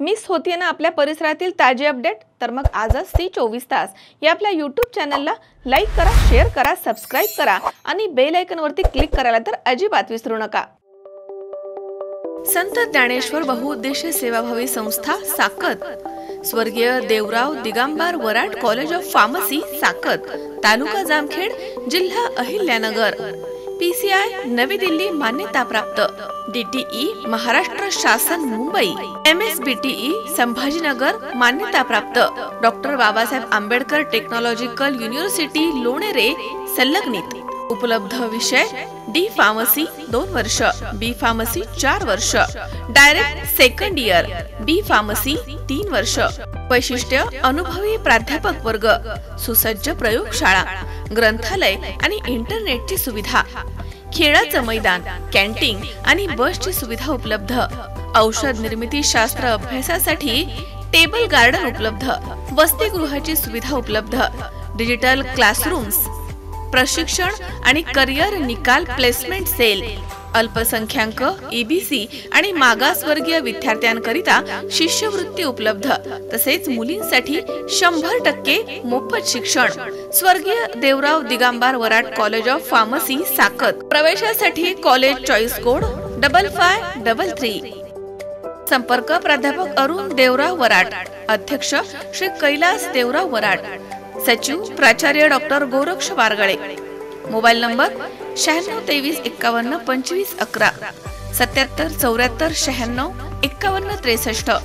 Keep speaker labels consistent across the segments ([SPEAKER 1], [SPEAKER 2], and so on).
[SPEAKER 1] Miss होतीये ना आपल्या परिसरातील ताजे अपडेट? तर मग आजच C24 या आपल्या YouTube चॅनलला लाईक करा, शेअर करा, सबस्क्राइब करा आणि बेल आयकॉन वरती क्लिक करायला तर अजिबात विसरू नका। संत ज्ञानेश्वर बहुउद्देशीय सेवाभावी संस्था साकत, स्वर्गीय Devrao Digambar Warad college of pharmacy साकत, तालुका जामखेड, जिल्हा अहिल्यानगर, PCI नवी दिल्ली मान्यता प्राप्त, DTE महाराष्ट्र शासन मुंबई, MSBTE संभाजीनगर मान्यता प्राप्त, doctor Babasaheb Ambedkar technological university Lonere संलग्नित। उपलब्ध विषय D फार्मसी 2 वर्ष, B फार्मसी 4 वर्ष, direct second year, B pharmacy 3 वर्ष। वैशिष्ट्य अनुभवी प्राध्यापक वर्ग, सुसज्ज प्रयोगशाळा, ग्रंथालय आणि इंटरनेटची सुविधा, खेळाचं मैदान, कॅन्टीन आणि बसची सुविधा उपलब्ध, औषध निर्मिती शास्त्र अभ्यासासाठी टेबल गार्डन उपलब्ध, वसतिगृहाची सुविधा उपलब्ध, डिजिटल क्लासरूम्स, प्रशिक्षण आणि करिअर निकाल प्लेसमेंट सेल, अल्पसंख्याक EBC आणि मागासवर्गीय विद्यार्थ्यांकरिता शिष्यवृत्ती उपलब्ध, तसेच मुलींसाठी 100% मोफत शिक्षण। स्वर्गीय Devrao Digambar Warad college of pharmacy साकत। प्रवेशासाठी कॉलेज चॉईस कोड 5533। संपर्क प्राध्यापक अरुण देवराव वराड, अध्यक्ष श्री कैलास देवराव वराड, सचिव प्राचार्य doctor Goraksh Bargale. Mobile number 9623512511, 777496 5163,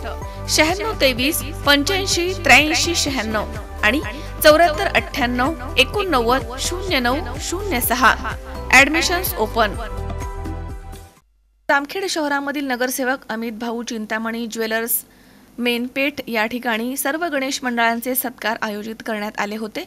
[SPEAKER 1] 9623858396 आणि 7498890906। Admissions open. जामखेड शहरामधील नगरसेवक अमित भाऊ चिंतामणी ज्वेलर्स मेनपेठ या ठिकाणी सर्व गणेश मंडळांचे सत्कार आयोजित करण्यात आले होते।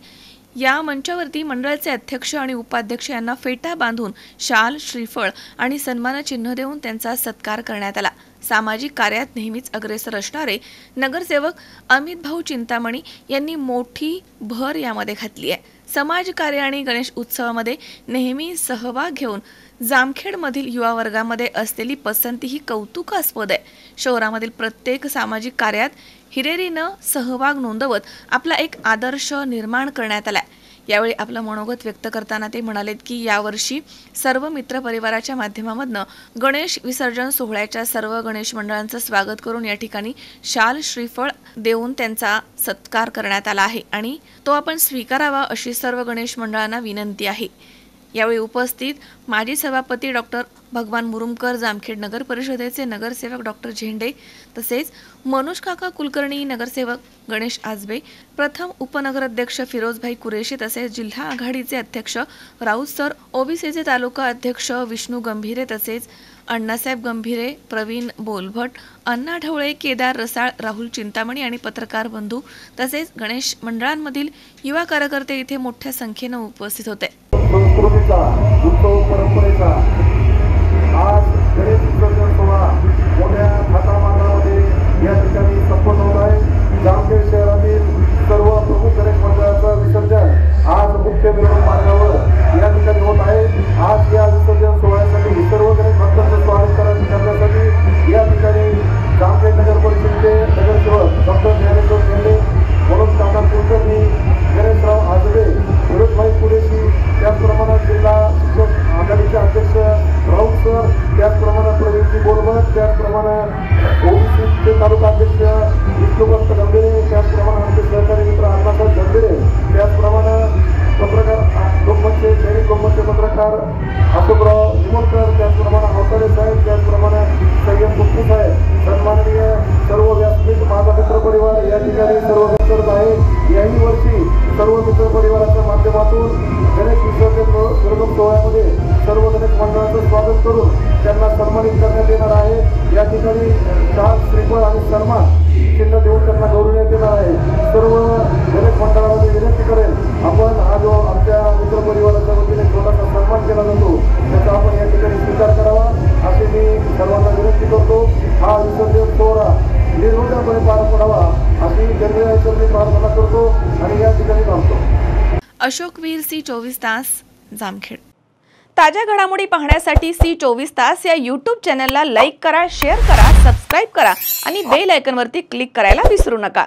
[SPEAKER 1] या मंचावरती मंडळाचे अध्यक्ष आणि उपाध्यक्ष यांना फेटा बांधून शाल, श्रीफळ आणि सन्मान चिन्ह देऊन त्यांचा सत्कार करण्यात आला। सामाजिक कार्यात नेहमीच अग्रेसर असणारे नगरसेवक अमित भाऊ चिंतामणी यांनी मोठी भर यामध्ये घातली आहे। समाज कार्य आणि गणेश उत्सवामध्ये नेहमी सहभाग घेऊन जामखेडमधील युवा वर्गामध्ये असलेली पसंती ही कौतुकास्पद आहे। शहरामधील प्रत्येक सामाजिक कार्यात हिरेरीनं सहभाग नोंदवत आपला एक आदर्श निर्माण करण्यात आलाय। यावेळी आपलं मनोगत व्यक्त करताना ते म्हणालेत की यावर्षी सर्व मित्र परिवाराच्या माध्यमामधून गणेश विसर्जन सोहळ्याच्या सर्व गणेश मंडळांचं स्वागत करून या ठिकाणी शाल, श्रीफळ देऊन त्यांचा सत्कार करण्यात आला आहे आणि तो आपण स्वीकारावा अशी सर्व गणेश मंडळांना विनंती आहे। यावेळी उपस्थित माजी सभापती डॉक्टर भगवान मुरुमकर, जामखेड नगर परिषदेचे नगरसेवक डॉक्टर झेंडे, तसेच मनोज काका कुलकर्णी, नगरसेवक गणेश आजबे, प्रथम उपनगराध्यक्ष फिरोजभाई कुरेशी, तसेच जिल्हा आघाडीचे अध्यक्ष राऊत सर, ओबीसीचे तालुका अध्यक्ष विष्णू गंभीरे, तसेच अण्णासाहेब गंभीरे, प्रवीण बोलभट, अण्णा ढवळे, केदार रसाळ, राहुल चिंतामणी आणि पत्रकार बंधू तसेच गणेश मंडळांमधील युवा कार्यकर्ते इथे मोठ्या संख्येने उपस्थित होते।
[SPEAKER 2] संस्कृतीचा, उत्सव परंपरेचा आज गणेश विसर्जन सोहळा मोठ्या थाटामाटामध्ये या ठिकाणी संपन्न होत आहे। जामखेड शहरातील सर्व प्रमुख गणेश मंडळाचं विसर्जन आज मुख्य मिरवणूक मार्गावर या ठिकाणी होत आहे। आज या विसर्जन सोहळ्यासाठी सर्व गणेश भक्तांचं स्वागत करण्यासाठी या ठिकाणी जामखेड नगर परिषदेचे नगरसेवक डॉक्टर ज्ञानेश्वर झेंडे, मनोज काका कुलकर्णी, गणेशराव आजबे, फिरोजभाई कुरेशी, त्याचप्रमाणे जिल्हा शिक्षक आघाडीचे अध्यक्ष राऊत सर, त्याचप्रमाणे प्रवीणजी बोलभट, त्याचप्रमाणे ओबीसीचे तालुका अध्यक्ष विष्णुभक्त गंभीरे, त्याचप्रमाणे आमचे सहकारी मित्र अण्णासाहेब गंभीरे, त्याचप्रमाणे पत्रकार लोकमतचे दैनिक लोकमतचे पत्रकार अशोकराव निमोणकर, त्याचप्रमाणे अवतारे साहेब, त्याचप्रमाणे सय्यद मुफ्ती साहेब, सन्माननीय सर्व व्यासपीठ माझा मित्र परिवार या ठिकाणी सर्व करत आहे। याही वर्षी सर्व मित्र परिवाराच्या माध्यमातून गणेश विसर्जन मिरवणूक सोहळ्यामध्ये सर्व गणेश मंडळाचं स्वागत करून त्यांना सन्मानित करण्यात येणार आहे। या ठिकाणी शाल, श्रीफळ आणि सन्मान चिन्ह देऊन त्यांना गौरवण्यात येणार आहे। सर्व गणेश मंडळामध्ये विनंती करेल, आपण हा जो आमच्या मित्र परिवाराच्या वतीने छोटासा सन्मान केला जातो त्याचा आपण या ठिकाणी स्वीकार करावा अशी मी सर्वांना विनंती करतो। हा विसर्जन सोहळा निर्विघ्नपणे पार पडावा अशी जनतेची प्रार्थना करतो आणि या ठिकाणी थांबतो।
[SPEAKER 1] अशोक वीर, C24 जामखेड। ताज्या घडामोडी पाहण्यासाठी C24 तास या YouTube चॅनलला लाईक करा, शेअर करा, सबस्क्राइब करा आणि बेल आयकॉनवरती क्लिक करायला विसरू नका।